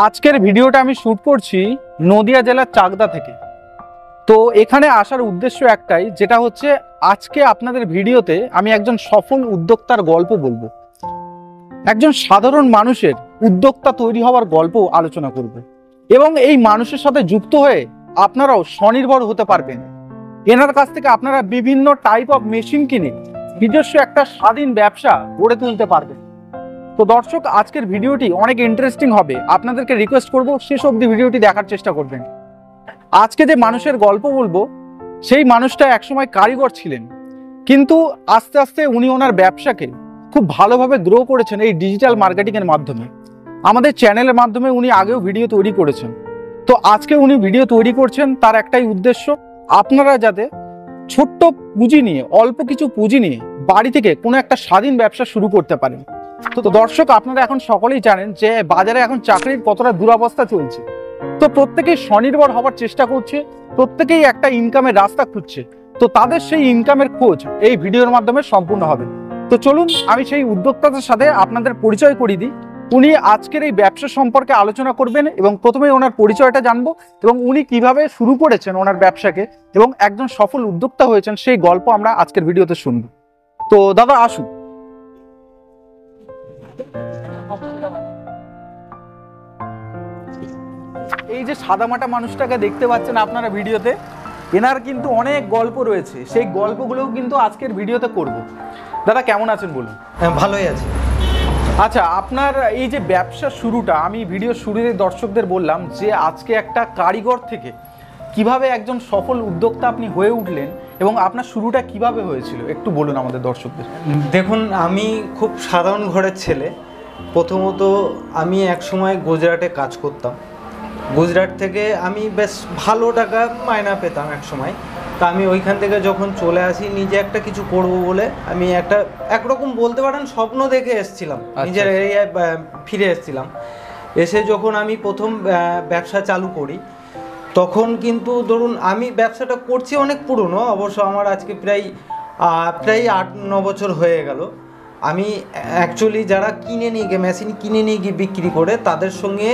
আজকের ভিডিওটা আমি শুট করছি নদিয়া জেলার চাকদা থেকে। তো এখানে আসার উদ্দেশ্য একটাই, যেটা হচ্ছে আজকে আপনাদের ভিডিওতে আমি একজন সফল উদ্যোক্তার গল্প বলবো, একজন সাধারণ মানুষের উদ্যোক্তা তৈরি হওয়ার গল্প আলোচনা করব এবং এই মানুষের সাথে যুক্ত হয়ে আপনারাও স্বনির্ভর হতে পারবেন। এনার কাছ থেকে আপনারা বিভিন্ন টাইপ অফ মেশিন কিনে নিজস্ব একটা স্বাধীন ব্যবসা গড়ে তুলতে পারবেন। তো দর্শক, আজকের ভিডিওটি অনেক ইন্টারেস্টিং হবে, আপনাদেরকে রিকোয়েস্ট করব শেষ অবধি ভিডিওটি দেখার চেষ্টা করবেন। আজকে যে মানুষের গল্প বলবো, সেই মানুষটা একসময় কারিগর ছিলেন, কিন্তু আস্তে আস্তে উনি ওনার ব্যবসাকে খুব ভালোভাবে গ্রো করেছেন এই ডিজিটাল মার্কেটিংয়ের মাধ্যমে। আমাদের চ্যানেলের মাধ্যমে উনি আগেও ভিডিও তৈরি করেছেন। তো আজকে উনি ভিডিও তৈরি করছেন, তার একটাই উদ্দেশ্য, আপনারা যাতে ছোট্ট পুঁজি নিয়ে, অল্প কিছু পুঁজি নিয়ে বাড়ি থেকে কোনো একটা স্বাধীন ব্যবসা শুরু করতে পারেন। তো দর্শক, আপনারা এখন সকলেই জানেন যে বাজারে এখন চাকরির কতটা দুরবস্থা চলছে। তো প্রত্যেকেই স্বনির্ভর হওয়ার চেষ্টা করছে, প্রত্যেকেই একটা ইনকামের রাস্তা খুঁজছে। তো তাদের সেই ইনকামের খোঁজ এই ভিডিওর মাধ্যমে সম্পূর্ণ হবে। তো চলুন আমি সেই উদ্যোক্তাদের সাথে আপনাদের পরিচয় করিয়ে দিই। উনি আজকের এই ব্যবসা সম্পর্কে আলোচনা করবেন এবং প্রথমে ওনার পরিচয়টা জানবো এবং উনি কিভাবে শুরু করেছেন ওনার ব্যবসাকে এবং একজন সফল উদ্যোক্তা হয়েছেন সেই গল্প আমরা আজকের ভিডিওতে শুনবো। তো দাদা আসুন। এই যে সাদামাটা মানুষটাকে দেখতে পাচ্ছেন আপনারা ভিডিওতে, এনার কিন্তু অনেক গল্প রয়েছে, সেই গল্পগুলোও কিন্তু আজকের ভিডিওতে করব। দাদা কেমন আছেন বলুন? হ্যাঁ, ভালোই আছে। আচ্ছা, আপনার এই যে ব্যবসা শুরুটা, আমি ভিডিও শুরুতে দর্শকদের বললাম যে আজকে একটা কারিগর থেকে কিভাবে একজন সফল উদ্যোক্তা আপনি হয়ে উঠলেন এবং আপনার শুরুটা কিভাবে হয়েছিল একটু বলুন আমাদের দর্শকদের। দেখুন, আমি খুব সাধারণ ঘরের ছেলে। প্রথমত আমি একসময় গুজরাটে কাজ করতাম। গুজরাট থেকে আমি বেশ ভালো টাকা মাইনা পেতাম এক সময়। তা আমি ওইখান থেকে যখন চলে আসি, নিজে একটা কিছু করব বলে আমি একরকম বলতে পারেন স্বপ্ন দেখে এসেছিলাম, নিজের এরিয়ায় ফিরে এসেছিলাম। এসে যখন আমি প্রথম ব্যবসা চালু করি, তখন কিন্তু ধরুন আমি ব্যবসাটা করছি অনেক পুরনো, অবশ্য আমার আজকে প্রায় 8-9 বছর হয়ে গেল। আমি অ্যাকচুয়ালি যারা কিনে নিয়ে গিয়ে মেশিন কিনে নিয়ে গিয়ে বিক্রি করে তাদের সঙ্গে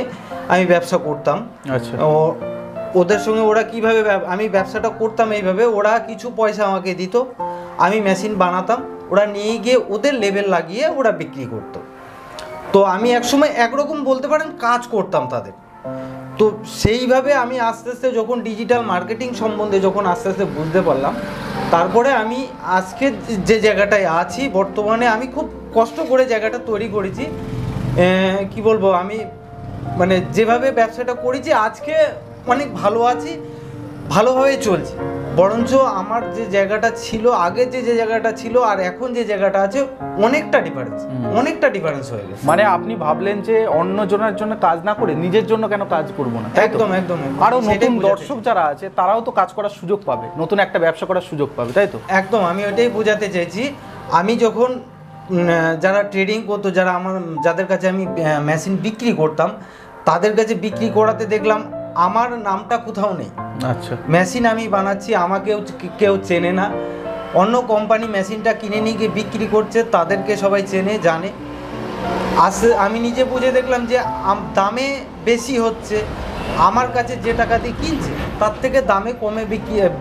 আমি ব্যবসা করতাম। আচ্ছা। ওদের সঙ্গে ওরা কীভাবে আমি ব্যবসাটা করতাম এইভাবে, ওরা কিছু পয়সা আমাকে দিত, আমি মেশিন বানাতাম, ওরা নিয়ে গিয়ে ওদের লেভেল লাগিয়ে ওরা বিক্রি করতো। তো আমি একসময় একরকম বলতে পারেন কাজ করতাম তাদের। তো সেইভাবে আমি আস্তে আস্তে যখন ডিজিটাল মার্কেটিং সম্বন্ধে যখন আস্তে আস্তে বুঝতে পারলাম, তারপরে আমি আজকে যে জায়গাটায় আছি বর্তমানে, আমি খুব কষ্ট করে জায়গাটা তৈরি করেছি। কি বলবো, আমি মানে যেভাবে ব্যবসাটা করেছি আজকে অনেক ভালো আছি, ভালোভাবেই চলছে। বরঞ্চ আমার যে জায়গাটা ছিল আগে, যে জায়গাটা ছিল আর এখন যে জায়গাটা আছে, অনেকটা ডিফারেন্স হয়ে গেছে। মানে আপনি ভাবলেন যে অন্য জনের জন্য কাজ না করে নিজের জন্য কেন কাজ করবো না? একদম। আরো নতুন দর্শক যারা আছে তারাও তো কাজ করার সুযোগ পাবে, নতুন একটা ব্যবসা করার সুযোগ পাবে, তাই তো? একদম, আমি ওইটাই বোঝাতে চাইছি। আমি যখন যারা ট্রেডিং করতো, যাদের কাছে আমি মেশিন বিক্রি করতাম, তাদের কাছে বিক্রি করাতে দেখলাম আমার নামটা কোথাও নেই। আচ্ছা। মেশিন আমি বানাচ্ছি, আমাকেও কেউ চেনে না। অন্য কোম্পানি মেশিনটা কিনে নিয়ে গিয়ে বিক্রি করছে, তাদেরকে সবাই চেনে জানে। আমি নিজে বুঝে দেখলাম যে দামে বেশি হচ্ছে, আমার কাছে যে টাকা দিয়ে কিনছে তার থেকে দামে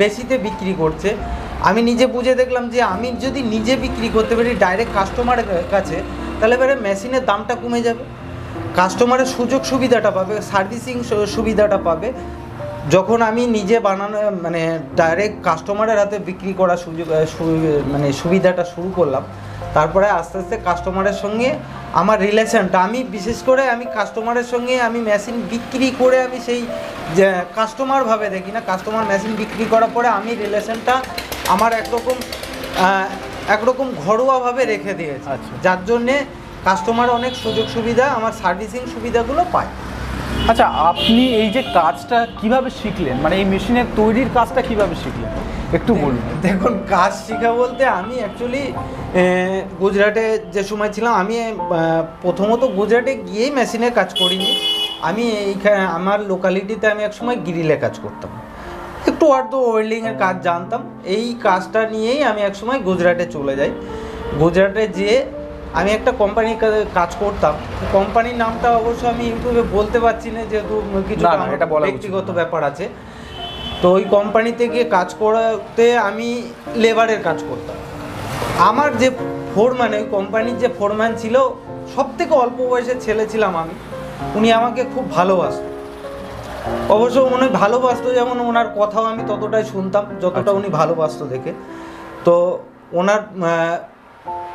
বেশিতে বিক্রি করছে। আমি নিজে বুঝে দেখলাম যে আমি যদি নিজে বিক্রি করতে পারি ডাইরেক্ট কাস্টমারের কাছে, তাহলে এবারে মেশিনের দামটা কমে যাবে, কাস্টমারের সুযোগ সুবিধাটা পাবে, সার্ভিসিং সুবিধাটা পাবে। যখন আমি নিজে বানানো মানে ডাইরেক্ট কাস্টমারের হাতে বিক্রি করার সুবিধাটা শুরু করলাম, তারপরে আস্তে আস্তে কাস্টমারের সঙ্গে আমার রিলেশনটা, আমি বিশেষ করে আমি কাস্টমারের সঙ্গে আমি মেশিন বিক্রি করে আমি সেই যে কাস্টমারভাবে দেখি না, কাস্টমার মেশিন বিক্রি করার পরে আমি রিলেশনটা আমার একরকম ঘরোয়াভাবে রেখে দিয়েছি। আচ্ছা। যার জন্যে কাস্টমার অনেক সুযোগ সুবিধা, আমার সার্ভিসিং সুবিধাগুলো পায়। আচ্ছা, আপনি এই যে কাজটা কিভাবে শিখলেন, মানে এই মেশিনের তৈরির কাজটা কিভাবে শিখলেন একটু বলুন। দেখুন, কাজ শেখা বলতে আমি অ্যাকচুয়ালি গুজরাটে যে সময় ছিলাম, আমি প্রথমত গুজরাটে গিয়েই মেশিনের কাজ করিনি। আমি এইখানে আমার লোকালিটিতে আমি একসময় গ্রিলে কাজ করতাম, একটু আধটু ওয়েল্ডিংয়ের কাজ জানতাম। এই কাজটা নিয়েই আমি একসময় গুজরাটে চলে যাই। গুজরাটে যেয়ে আমি একটা কোম্পানির কাজ করতাম, কোম্পানির নামটা অবশ্য আমি ইউটিউবে বলতে পারছি না, যেহেতু কিছু ব্যক্তিগত ব্যাপার আছে। তো ওই কোম্পানিতে গিয়ে কাজ করতে আমি লেবারের কাজ করতাম। আমার যে ফোরম্যান, ওই কোম্পানির যে ফোরম্যান ছিল, সব থেকে অল্প বয়সের ছেলে ছিলাম আমি, উনি আমাকে খুব ভালোবাসত। অবশ্য উনি ভালোবাসতো, যেমন ওনার কথাও আমি ততটাই শুনতাম যতটা উনি ভালোবাসতো দেখে। তো ওনার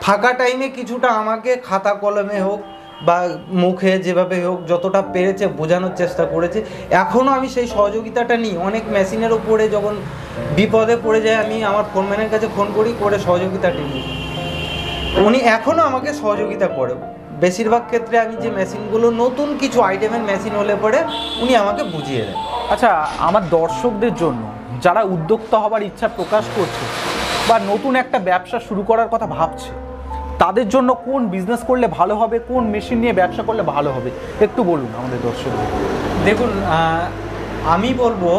ফাঁকা টাইমে কিছুটা আমাকে খাতা কলমে হোক বা মুখে যেভাবে হোক যতটা পেরেছে বোঝানোর চেষ্টা করেছে। এখনও আমি সেই সহযোগিতাটা নিই। অনেক মেশিনের উপরে যখন বিপদে পড়ে যায় আমি আমার ফোনম্যানের কাছে ফোন করি, করে সহযোগিতাটা নিই। উনি এখনও আমাকে সহযোগিতা করে। বেশিরভাগ ক্ষেত্রে আমি যে মেশিনগুলো, নতুন কিছু আইটেমের মেশিন হলে পরে উনি আমাকে বুঝিয়ে দেন। আচ্ছা, আমার দর্শকদের জন্য যারা উদ্যোক্তা হবার ইচ্ছা প্রকাশ করছে বা নতুন একটা ব্যবসা শুরু করার কথা ভাবছে, তাদের জন্য কোন বিজনেস করলে ভালো হবে, কোন মেশিন নিয়ে ব্যবসা করলে ভালো হবে, একটু বলুন আমাদের দর্শকদের। দেখুন, আমি বলবো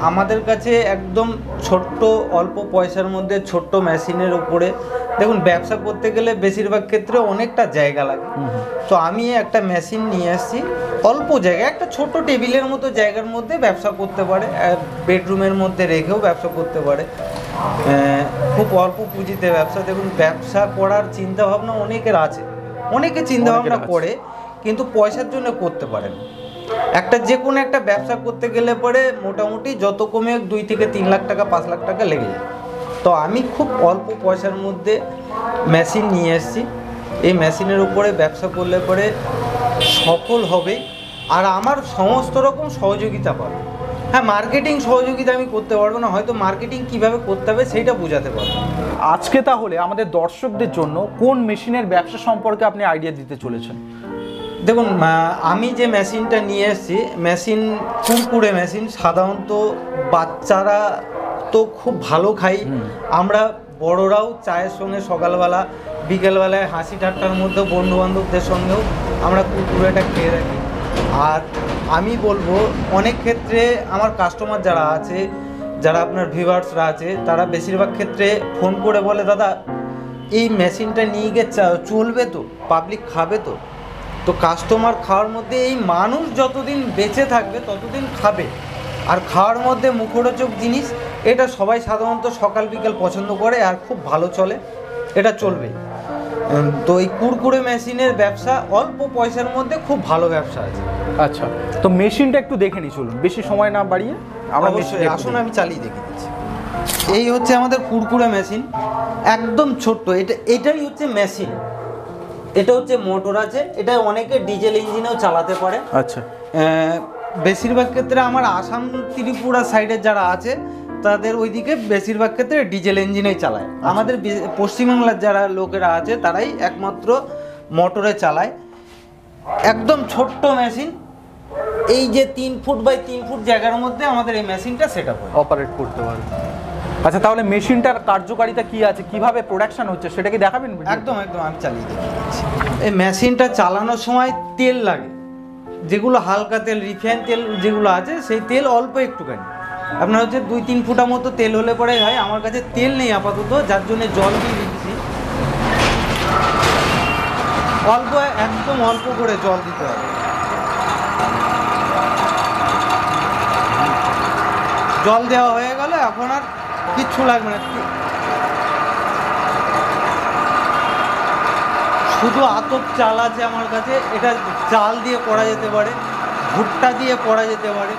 আমাদের কাছে একদম ছোট্ট অল্প পয়সার মধ্যে ছোট্ট মেশিনের উপরে, দেখুন ব্যবসা করতে গেলে বেশিরভাগ ক্ষেত্রে অনেকটা জায়গা লাগে। তো আমি একটা মেশিন নিয়ে আসছি, অল্প জায়গা, একটা ছোট টেবিলের মতো জায়গার মধ্যে ব্যবসা করতে পারে, বেডরুমের মধ্যে রেখেও ব্যবসা করতে পারে, খুব অল্প পুঁজিতে ব্যবসা। দেখুন, ব্যবসা করার চিন্তা ভাবনা অনেকের আছে, অনেকে চিন্তা ভাবনা করে কিন্তু পয়সার জন্য করতে পারে না। যে কোনো একটা ব্যবসা করতে গেলে পরে মোটামুটি যত কমে 2 থেকে 3 লাখ টাকা 5 লাখ টাকা লেগে যায়। তো আমি খুব অল্প পয়সার মধ্যে মেশিন নিয়ে এসেছি। এই মেশিনের উপরে ব্যবসা করলে পরে সফল হবে, আর আমার সমস্ত রকম সহযোগিতা পাবে। হ্যাঁ, মার্কেটিং সহযোগিতা আমি করতে পারবো না, হয়তো মার্কেটিং কিভাবে করতে হবে সেইটা বোঝাতে পারবো। আজকে তাহলে আমাদের দর্শকদের জন্য কোন মেশিনের ব্যবসা সম্পর্কে আপনি আইডিয়া দিতে চলেছেন? দেখুন, আমি যে মেশিনটা নিয়ে এসেছি, মেশিন কুরকুরে মেশিন। সাধারণত বাচ্চারা তো খুব ভালো খাই, আমরা বড়রাও চায়ের সঙ্গে সকালবেলা বিকেলবেলায় হাসি ঠাট্টার মধ্যে বন্ধুবান্ধবদের সঙ্গেও আমরা কুরকুরেটা খেয়ে রাখি। আর আমি বলবো অনেক ক্ষেত্রে আমার কাস্টমার যারা আছে, যারা আপনার ভিউয়ার্সরা আছে, তারা বেশিরভাগ ক্ষেত্রে ফোন করে বলে, দাদা এই মেশিনটা নিয়ে গিয়ে চলবে তো, পাবলিক খাবে তো? তো কাস্টমার খাওয়ার মধ্যে, এই মানুষ যতদিন বেঁচে থাকবে ততদিন খাবে, আর খাওয়ার মধ্যে মুখরোচক জিনিস এটা সবাই সাধারণত সকাল বিকেল পছন্দ করে, আর খুব ভালো চলে, এটা চলবে। তো এই কুরকুরে মেশিনের ব্যবসা অল্প পয়সার মধ্যে খুব ভালো ব্যবসা আছে। আচ্ছা, তো মেশিনটা একটু দেখে নিই, চলুন, বেশি সময় না বাড়িয়ে আমরা আসুন আমি চালিয়ে দেখে দিচ্ছি। এই হচ্ছে আমাদের কুরকুরে মেশিন, একদম ছোট্ট। এটাই হচ্ছে মেশিন, এটা হচ্ছে মোটর আছে, এটা অনেকে ডিজেল ইঞ্জিনেও চালাতে পারে। আচ্ছা, বেশিরভাগ ক্ষেত্রে আমার আসাম ত্রিপুরা সাইডের যারা আছে তাদের ওইদিকে বেশিরভাগ ক্ষেত্রে ডিজেল ইঞ্জিনেই চালায়। আমাদের পশ্চিমবাংলার যারা লোকেরা আছে তারাই একমাত্র মোটরে চালায়। একদম ছোট্ট মেশিন, এই যে 3 ফুট বাই 3 ফুট জায়গার মধ্যে আমাদের এই মেশিনটা সেটআপ হয়, অপারেট করতে পারে। আচ্ছা, তাহলে মেশিনটার কার্যকারিতা কি আছে, কিভাবে প্রোডাকশন হচ্ছে সেটা কি দেখাবেন? একদম আমি চালিয়ে দেখিয়ে দিচ্ছি। এই মেশিনটা চালানোর সময় তেল লাগে, যেগুলো হালকা তেল, রিফাইন তেল যেগুলো আছে, সেই তেল অল্প একটুখানি, আপনার হচ্ছে 2-3 ফুটা মতো তেল হলে পরে হয়। আমার কাছে তেল নেই আপাতত, যার জন্য জল দিয়ে দিচ্ছি। অল্প, একদম অল্প করে জল দিতে হবে। জল দেওয়া হয়ে গেল, এখন আর কিচ্ছু লাগবে না, শুধু আতপ চাল আছে আমার কাছে। এটা চাল দিয়ে করা যেতে পারে, ভুট্টা দিয়ে করা যেতে পারে,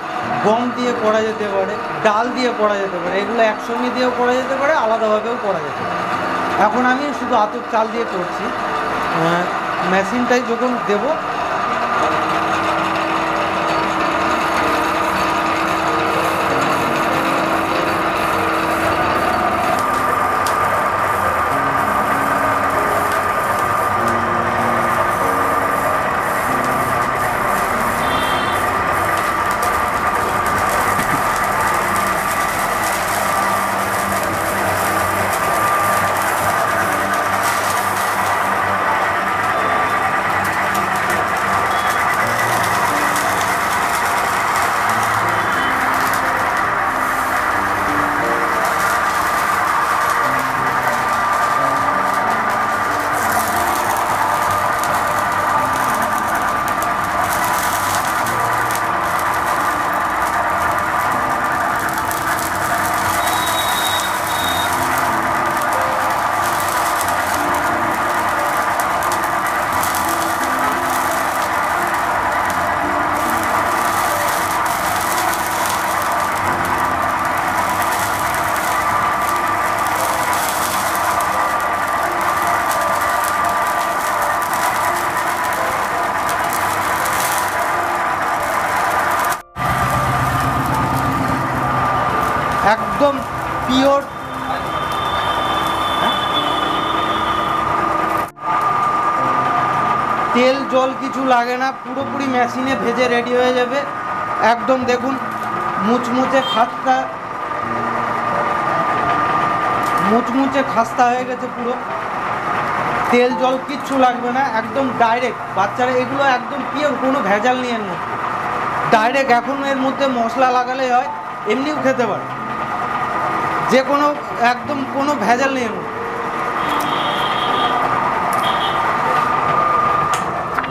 গম দিয়ে করা যেতে পারে, ডাল দিয়ে করা যেতে পারে, এগুলো একসঙ্গে দিয়েও করা যেতে পারে, আলাদাভাবেও করা যেতে পারে। এখন আমি শুধু আতপ চাল দিয়ে করছি। মেশিনটাই যখন দেবো, একদম পিওর তেল জল কিছু লাগে না, পুরোপুরি মেশিনে ভেজে রেডি হয়ে যাবে। একদম দেখুন মুচমুচে খাস্তা হয়ে গেছে পুরো, তেল জল কিচ্ছু লাগবে না, একদম ডাইরেক্ট। বাচ্চারা এগুলো একদম পিওর, কোনো ভেজাল নেই এর মধ্যে, ডাইরেক্ট। এখন এর মধ্যে মশলা লাগালে হয়, এমনিও খেতে পারে, যে কোনো একদম কোনো ভেজাল নেই এর মধ্যে।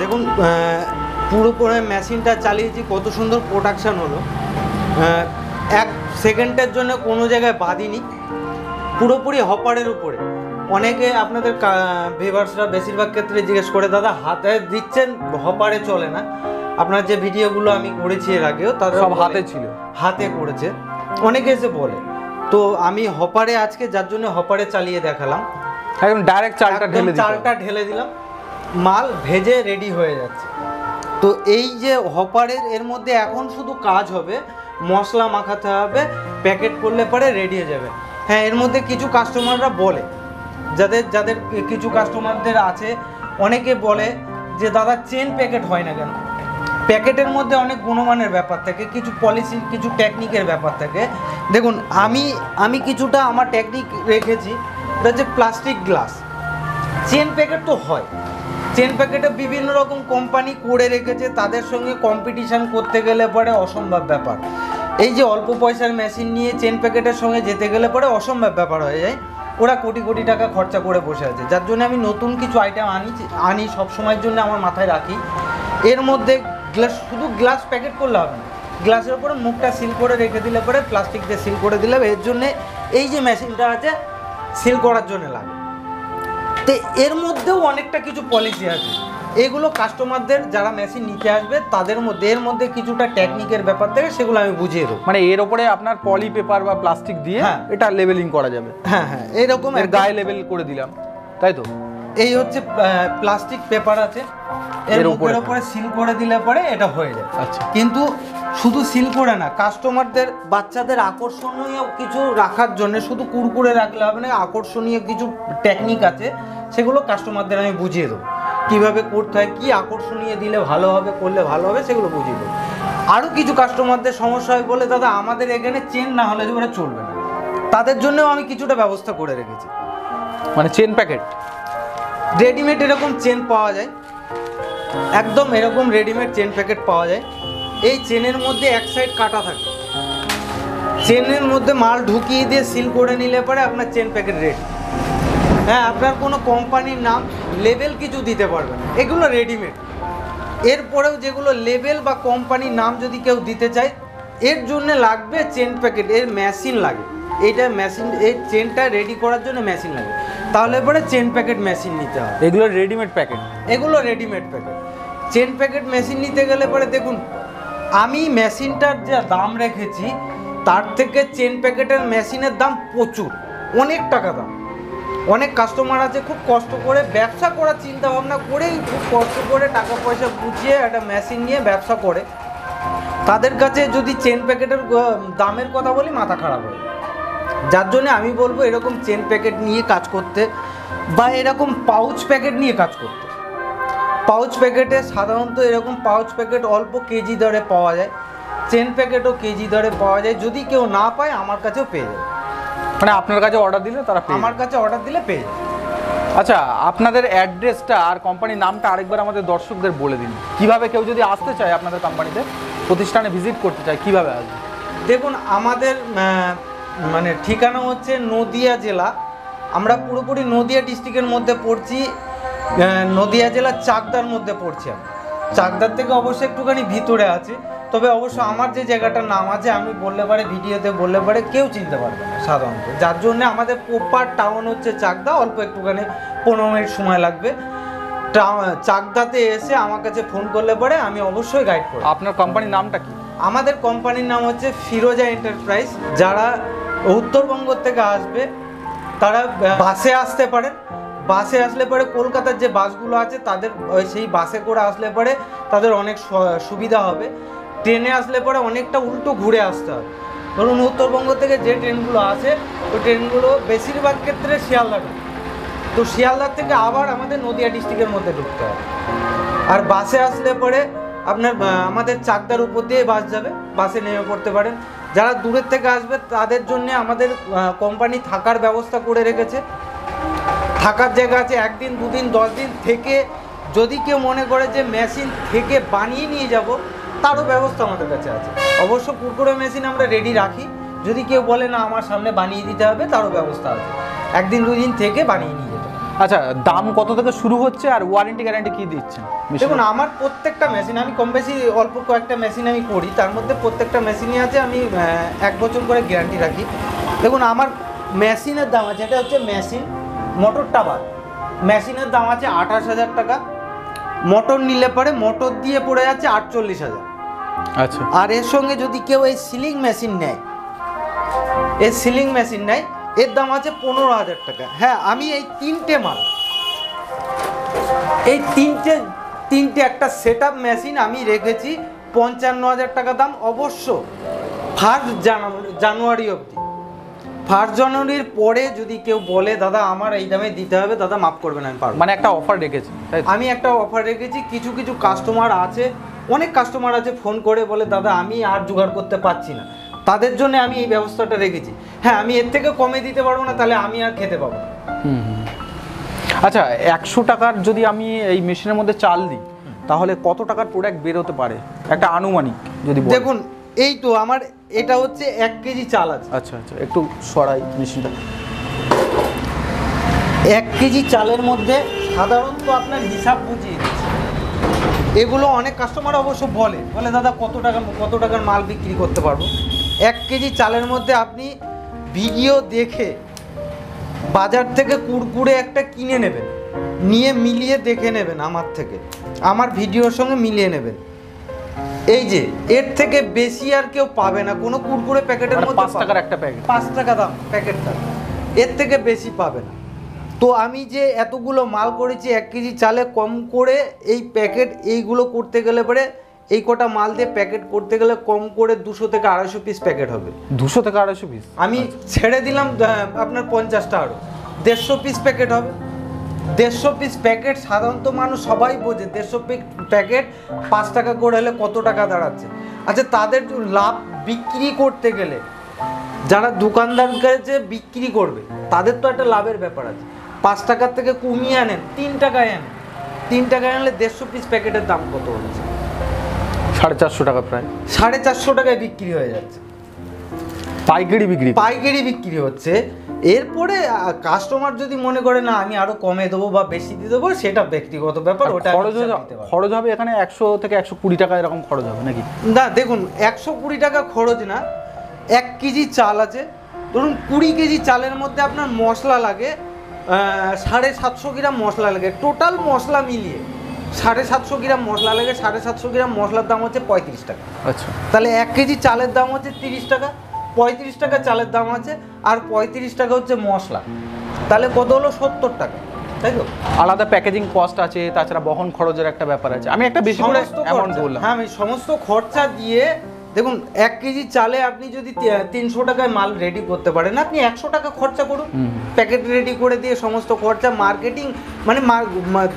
দেখুন পুরোপুরি মেশিনটা চালিয়েছি, কত সুন্দর প্রোডাকশান হলো। 1 সেকেন্ডের জন্য কোনো জায়গায় বাদিনি, পুরোপুরি হপারের উপরে। অনেকে আপনাদের ভিউয়ার্সরা বেশিরভাগ ক্ষেত্রে জিজ্ঞেস করে, দাদা হাতে দিচ্ছেন, হপারে চলে না? আপনার যে ভিডিওগুলো আমি করেছি এর আগেও, তাদের সব হাতে ছিল, হাতে করেছে, অনেকে এসে বলে। তো আমি হপারে আজকে যার জন্য হপারে চালিয়ে দেখালাম, একদম ডাইরেক্ট চালটা ঢেলে দিলাম, মাল ভেজে রেডি হয়ে যাচ্ছে। তো এই যে হপারের এর মধ্যে এখন শুধু কাজ হবে, মশলা মাখাতে হবে, প্যাকেট করলে পরে রেডি হয়ে যাবে। হ্যাঁ, এর মধ্যে কিছু কাস্টমাররা বলে, যাদের কিছু কাস্টমারদের আছে, অনেকে বলে যে দাদা চেন প্যাকেট হয় না কেন? প্যাকেটের মধ্যে অনেক গুণমানের ব্যাপার থাকে, কিছু পলিসি, কিছু টেকনিকের ব্যাপার থাকে। দেখুন আমি কিছুটা আমার টেকনিক রেখেছি, এটা হচ্ছে প্লাস্টিক গ্লাস। চেন প্যাকেট তো হয়, চেন প্যাকেটে বিভিন্ন রকম কোম্পানি করে রেখেছে, তাদের সঙ্গে কম্পিটিশান করতে গেলে পরে অসম্ভব ব্যাপার। এই যে অল্প পয়সার মেশিন নিয়ে চেন প্যাকেটের সঙ্গে যেতে গেলে পরে অসম্ভব ব্যাপার হয়ে যায়। ওরা কোটি কোটি টাকা খরচা করে বসে আছে, যার জন্য আমি নতুন কিছু আইটেম আনি সব সময়ের জন্য আমার মাথায় রাখি। এর মধ্যে শুধু গ্লাস প্যাকেট করলে হবে না, গ্লাসের উপরে মুখটা সিল করে রেখে দিলে পরে, প্লাস্টিক দিয়ে সিল করে দিলে, এর জন্যে এই যে মেশিনটা আছে সিল করার জন্য লাগে। তো এর মধ্যেও অনেকটা কিছু পলিসি আছে, এগুলো কাস্টমারদের যারা মেশিন নিতে আসবে তাদের মধ্যে, এর মধ্যে কিছুটা টেকনিকের ব্যাপার থাকে, সেগুলো আমি বুঝিয়ে দেবো। মানে এর ওপরে আপনার পলি পেপার বা প্লাস্টিক দিয়ে এটা লেবেলিং করা যাবে। হ্যাঁ, এইরকম এর গায়ে লেবেল করে দিলাম, তাই তো? এই হচ্ছে প্লাস্টিক পেপার আছে, এর উপরে সিল করে দিলে পরে এটা হয়ে যায়। আচ্ছা, কিন্তু শুধু সিল করে না, কাস্টমারদের বাচ্চাদের আকর্ষণীয় কিছু রাখার জন্য শুধু কুরকুরে রাখলে হবে না, আকর্ষণীয় কিছু টেকনিক আছে, সেগুলো কাস্টমারদের আমি বুঝিয়ে দেবো কীভাবে করতে হয়, কী আকর্ষণীয় দিলে ভালো হবে, করলে ভালো হবে, সেগুলো বুঝিয়ে দেবো। আরও কিছু কাস্টমারদের সমস্যা হয়, বলে দাদা আমাদের এখানে চেন না হলে ওরা চলবে না, তাদের জন্যও আমি কিছুটা ব্যবস্থা করে রেখেছি। মানে চেন প্যাকেট রেডিমেড এরকম চেন পাওয়া যায়, একদম এরকম রেডিমেড চেন প্যাকেট পাওয়া যায়। এই চেনের মধ্যে এক সাইড কাটা থাকে, চেনের মধ্যে মাল ঢুকিয়ে দিয়ে সিল করে নিলে পরে আপনার চেন প্যাকেট রেডি। হ্যাঁ, আপনার কোনো কোম্পানির নাম লেবেল কিছু দিতে পারবেন না, এগুলো রেডিমেড। এরপরেও যেগুলো লেবেল বা কোম্পানির নাম যদি কেউ দিতে চায়, এর জন্য লাগবে চেন প্যাকেট, এর মেশিন লাগে। এইটা মেশিন, এই চেনটা রেডি করার জন্য মেশিন লাগে, তাহলে পরে চেন প্যাকেট মেশিন নিতে হবে। এগুলো রেডিমেড প্যাকেট, এগুলো readymade packet. Chain packet machine নিতে গেলে পরে দেখুন, আমি মেশিনটার যা দাম রেখেছি তার থেকে চেন প্যাকেটের মেশিনের দাম প্রচুর, অনেক টাকা দাম। অনেক কাস্টমার আছে খুব কষ্ট করে ব্যবসা করার চিন্তা ভাবনা করেই, খুব কষ্ট করে টাকা পয়সা গুছিয়ে একটা মেশিন নিয়ে ব্যবসা করে, তাদের কাছে যদি চেন প্যাকেটের দামের কথা বলি মাথা খারাপ হয়। যার জন্য আমি বলবো এরকম চেন প্যাকেট নিয়ে কাজ করতে, বা এরকম পাউচ প্যাকেট নিয়ে কাজ করতে। পাউচ প্যাকেটে সাধারণত এরকম পাউচ প্যাকেট অল্প কেজি দরে পাওয়া যায়, চেন প্যাকেটও কেজি দরে পাওয়া যায়। যদি কেউ না পায় আমার কাছেও পেয়ে যাবে, মানে আপনার কাছে অর্ডার দিলে তারা আমার কাছে অর্ডার দিলে পেয়ে যাবে। আচ্ছা, আপনাদের অ্যাড্রেসটা আর কোম্পানির নামটা আরেকবার আমাদের দর্শকদের বলে দিন, কিভাবে কেউ যদি আসতে চায় আপনাদের কোম্পানিতে, প্রতিষ্ঠানে ভিজিট করতে চায়, কিভাবে আসবে? দেখুন, আমাদের মানে ঠিকানা হচ্ছে নদিয়া জেলা, আমরা পুরোপুরি নদিয়া ডিস্ট্রিক্টের মধ্যে পড়ছি, নদিয়া জেলার চাকদার মধ্যে পড়ছি। আমি চাকদার থেকে অবশ্যই একটুখানি ভিতরে আছে, তবে অবশ্য আমার যে জায়গাটার নাম আছে আমি বললে পারে, ভিডিওতে বললে পারে কেউ চিনতে পারবে না সাধারণত, যার জন্য আমাদের প্রপার টাউন হচ্ছে চাকদা। অল্প একটুখানি 15 মিনিট সময় লাগবে। চাকদাতে এসে আমার কাছে ফোন করলে পরে আমি অবশ্যই গাইড করব। আপনার কোম্পানির নামটা কি? আমাদের কোম্পানির নাম হচ্ছে ফিরোজা এন্টারপ্রাইজ। যারা উত্তরবঙ্গ থেকে আসবে তারা বাসে আসতে পারেন, বাসে আসলে পরে কলকাতার যে বাসগুলো আছে তাদের সেই বাসে করে আসলে পরে তাদের অনেক সুবিধা হবে। ট্রেনে আসলে পরে অনেকটা উল্টো ঘুরে আসতে হবে, ধরুন উত্তরবঙ্গ থেকে যে ট্রেনগুলো আসে ওই ট্রেনগুলো বেশিরভাগ ক্ষেত্রে শিয়ালদা ঢোকে। তো শিয়ালদার থেকে আবার আমাদের নদিয়া ডিস্ট্রিক্টের মধ্যে ঢুকতে হবে। আর বাসে আসলে পরে আপনার আমাদের চাকদার উপর দিয়ে বাস যাবে, বাসে নেমে পড়তে পারেন। যারা দূরের থেকে আসবে তাদের জন্য আমাদের কোম্পানি থাকার ব্যবস্থা করে রেখেছে। থাকার জায়গা আছে, 1 দিন 2 দিন 10 দিন থেকে। যদি কেউ মনে করে যে মেশিন থেকে বানিয়ে নিয়ে যাব, তারও ব্যবস্থা আমাদের কাছে আছে। অবশ্য কুরকুরে মেশিন আমরা রেডি রাখি, যদি কেউ বলে না আমার সামনে বানিয়ে দিতে হবে, তারও ব্যবস্থা আছে। 1 দিন 2 দিন থেকে বানিয়ে নিয়ে যেতে হবে। আচ্ছা, দাম কত থেকে শুরু হচ্ছে আর ওয়ারেন্টি গ্যারান্টি কি দিচ্ছেন? দেখুন, আমার প্রত্যেকটা মেশিন, আমি কম বেশি অল্প কয়েকটা মেশিন আমি করি, তার মধ্যে প্রত্যেকটা মেশিনই আছে আমি 1 বছর করে গ্যারান্টি রাখি। দেখুন, আমার মেশিনের দাম আছে, এটা হচ্ছে মেশিন, মোটরটা বাদ, মেশিনের দাম আছে 28,000 টাকা। মোটর নিলে পরে মোটর দিয়ে পড়ে যাচ্ছে 48,000। আচ্ছা। আর এর সঙ্গে যদি কেউ এই সিলিং মেশিন নেয়, এই সিলিং মেশিন নেয়, এর দাম আছে 15,000 টাকা। হ্যাঁ, আমি এই তিনটে মাল, এই তিনটে একটা সেট আপ মেশিন আমি রেখেছি 55,000 টাকা দাম। অবশ্য 1 জানুয়ারি অবধি, 1 জানুয়ারির পরে যদি কেউ বলে দাদা আমার এই দামে দিতে হবে, দাদা মাফ করবেন, আমি পারবো। মানে একটা অফার রেখেছি, আমি একটা অফার রেখেছি। কিছু কিছু কাস্টমার আছে, অনেক কাস্টমার আছে ফোন করে বলে দাদা আমি আর জোগাড় করতে পারছি না, তাদের জন্য আমি এই ব্যবস্থাটা রেখেছি। হ্যাঁ, আমি এর থেকে কমে দিতে পারবো না, তাহলে আমি আর খেতে পাবো না। আচ্ছা, 100 টাকার যদি আমি এই মেশিনের মধ্যে চাল দিই, তাহলে কত টাকার প্রোডাক্ট বের হতে পারে একটা আনুমানিক যদি বলেন? দেখুন, এই তো আমার এটা হচ্ছে 1 কেজি চাল আছে। আচ্ছা আচ্ছা, একটু সরাই মেশিনটা। 1 কেজি চালের মধ্যে সাধারণত আপনার হিসাব বুঝিয়ে দিচ্ছে। এগুলো অনেক কাস্টমার অবশ্য বলে দাদা কত টাকার মাল বিক্রি করতে পারবো। 1 কেজি চালের মধ্যে আপনি ভিডিও দেখে বাজার থেকে কুরকুরে একটা কিনে নেবেন, নিয়ে মিলিয়ে দেখে নেবেন আমার থেকে, আমার ভিডিওর সঙ্গে মিলিয়ে নেবেন। এই যে এর থেকে বেশি আর কেউ পাবে না কোনো কুরকুরে প্যাকেটের মধ্যে। 5 টাকার একটা প্যাকেট, 5 টাকা দাম প্যাকেটটা, এর থেকে বেশি পাবে না। তো আমি যে এতগুলো মাল করেছি 1 কেজি চালে কম করে এই প্যাকেট এইগুলো করতে গেলে পরে এই কটা মাল দিয়ে প্যাকেট করতে গেলে কম করে 200 থেকে 250 পিস প্যাকেট হবে। 200 থেকে 250 পিস আমি ছেড়ে দিলাম আপনার 50টা, আরও 150 পিস প্যাকেট হবে। 150 পিস প্যাকেট সাধারণত মানুষ সবাই বোঝে 150 প্যাকেট 5 টাকা করে হলে কত টাকা দাঁড়াচ্ছে। আচ্ছা, তাদের লাভ বিক্রি করতে গেলে যারা দোকানদার কাছে বিক্রি করবে তাদের তো একটা লাভের ব্যাপার আছে। 5 টাকার থেকে কমিয়ে আনেন, 3 টাকায় আনেন, 3 টাকায় আনলে 150 পিস প্যাকেটের দাম কত হচ্ছে? 450 টাকা, প্রায় 450 টাকায় বিক্রি হয়ে যাচ্ছে। পাইকারি বিক্রি হচ্ছে। এরপরে কাস্টমার যদি মনে করে না আমি আরো কমে দেবো বা বেশি দিয়ে দেবো, সেটা ব্যক্তিগত ব্যাপার, ওটা খরচ হবে এখানে 100 থেকে 120 টাকা এরকম খরচ হবে নাকি? না, দেখুন 120 টাকা খরচ না। 1 কেজি চাল আছে, ধরুন 20 কেজি চালের মধ্যে আপনার মশলা লাগে 750 গ্রাম মশলা লাগে, টোটাল মশলা মিলিয়ে 750 গ্রাম মশলা লাগে। 750 গ্রাম মশলার দাম হচ্ছে 35 টাকা। আচ্ছা, তাহলে 1 কেজি চালের দাম হচ্ছে 30 টাকা, 35 টাকা চালের দাম আছে, আর 35 টাকা হচ্ছে মশলা, তাহলে কত হলো? 70 টাকা, তাই তো? আলাদা প্যাকেজিং কস্ট আছে, তাছাড়া বহন খরচের একটা ব্যাপার আছে। আমি একটা বেশি করে অ্যামাউন্ট বললাম। হ্যাঁ, আমি সমস্ত খরচা দিয়ে, দেখুন 1 কেজি চালে আপনি যদি 300 টাকায় মাল রেডি করতে পারেন, আপনি 100 টাকা খরচা করুন প্যাকেট রেডি করে দিয়ে। সমস্ত খরচা মার্কেটিং মানে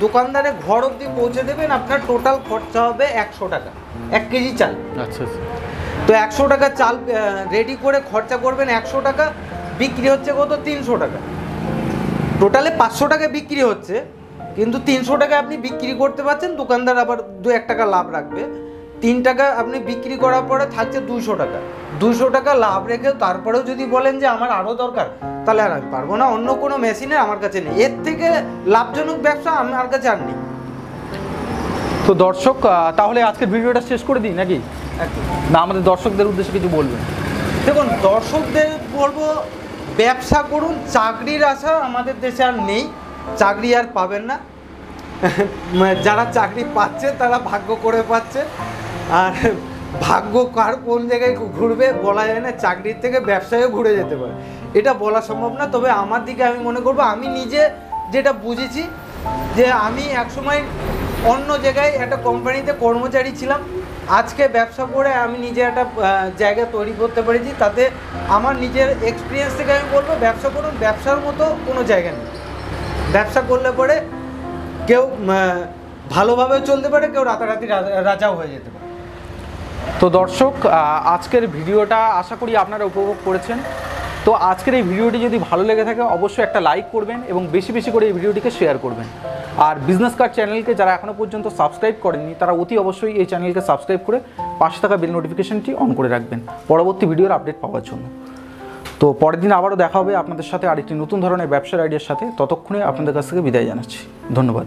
দোকানদারে ঘর অবধি পৌঁছে দেবেন, আপনার টোটাল খরচা হবে 100 টাকা 1 কেজি চাল। আচ্ছা আচ্ছা, তো 100 টাকা চাল রেডি করে খরচা করবেন 100 টাকা, বিক্রি হচ্ছে কত? 300 টাকা। টোটালে 500 টাকা বিক্রি হচ্ছে, কিন্তু 300 টাকা আপনি বিক্রি করতে পারছেন, দোকানদার আবার 2-1 টাকা লাভ রাখবে। 3 টাকা আপনি বিক্রি করার পরে থাকছে 200 টাকা। 200 টাকা লাভ রেখে তারপরেও যদি বলেন যে আমার আরও দরকার, তাহলে আর আমি পারবো না। অন্য কোনো মেশিনে আমার কাছে নেই, এর থেকে লাভজনক ব্যবসা আমার কাছে আর নেই। তো দর্শক, তাহলে আজকের ভিডিওটা শেষ করে দিই নাকি? না, আমাদের দর্শকদের উদ্দেশ্যে কিছু বলবেন? দেখুন, দর্শকদের বলবো ব্যবসা করুন, চাকরির আশা আমাদের দেশে আর নেই, চাকরি আর পাবেন না। যারা চাকরি পাচ্ছে তারা ভাগ্য করে পাচ্ছে, আর ভাগ্য কার কোন জায়গায় ঘুরবে বলা যায় না। চাকরির থেকে ব্যবসায়ও ঘুরে যেতে পারে, এটা বলা সম্ভব না। তবে আমার দিকে আমি মনে করবো, আমি নিজে যেটা বুঝেছি যে আমি একসময় অন্য জায়গায় একটা কোম্পানিতে কর্মচারী ছিলাম, আজকে ব্যবসা করে আমি নিজে একটা জায়গা তৈরি করতে পেরেছি, তাতে আমার নিজের এক্সপিরিয়েন্স থেকে আমি বলবো ব্যবসা করুন, ব্যবসার মতো কোনো জায়গা নেই। ব্যবসা করলে পরে কেউ ভালোভাবে চলতে পারে, কেউ রাতারাতি রাজাও হয়ে যেতে পারে। তো দর্শক, আজকের ভিডিওটা আশা করি আপনারা উপভোগ করেছেন। তো আজকের এই ভিডিওটি যদি ভালো লেগে থাকে অবশ্যই একটা লাইক করবেন এবং বেশি বেশি করে এই ভিডিওটিকে শেয়ার করবেন। আর বিজনেস কার্ড চ্যানেলকে যারা এখনও পর্যন্ত সাবস্ক্রাইব করেননি তারা অতি অবশ্যই এই চ্যানেলকে সাবস্ক্রাইব করে পাশে থাকা বেল নোটিফিকেশনটি অন করে রাখবেন পরবর্তী ভিডিওর আপডেট পাওয়ার জন্য। তো পরের দিন আবারও দেখা হবে আপনাদের সাথে আরেকটি নতুন ধরনের ব্যবসার আইডিয়ার সাথে। ততক্ষণে আপনাদের কাছ থেকে বিদায় জানাচ্ছি। ধন্যবাদ।